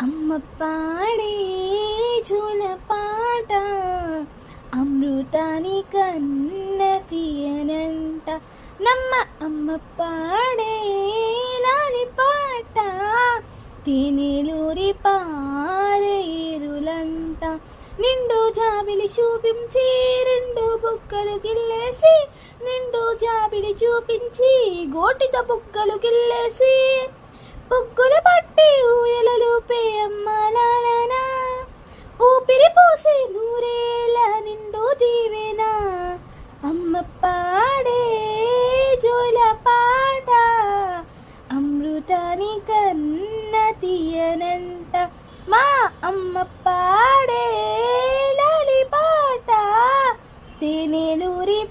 అమ్మ పాడే జోలపాట అమృతాని కన్న తీయనంట నమ్మ అమ్మ పాడే లాలి పాట తేనెలూరి పారేరులంట నిండు జాబిలి చూపించి రెండు బుక్కలు గిల్లేసి నిండు జాబిలి చూపించి గోటిత బుక్కలు గిల్లేసి బుక్కులు పట్టి ఊయలలుపే అమ్మ లాలనా ఊపిరి పోసి నూరేళ్ళ నిండు దీవెనా అమ్మ పాడే జోల పాట అమృతాని కన్న తీయనంట మా అమ్మ పాడే లాలి పాట తేనెలూరి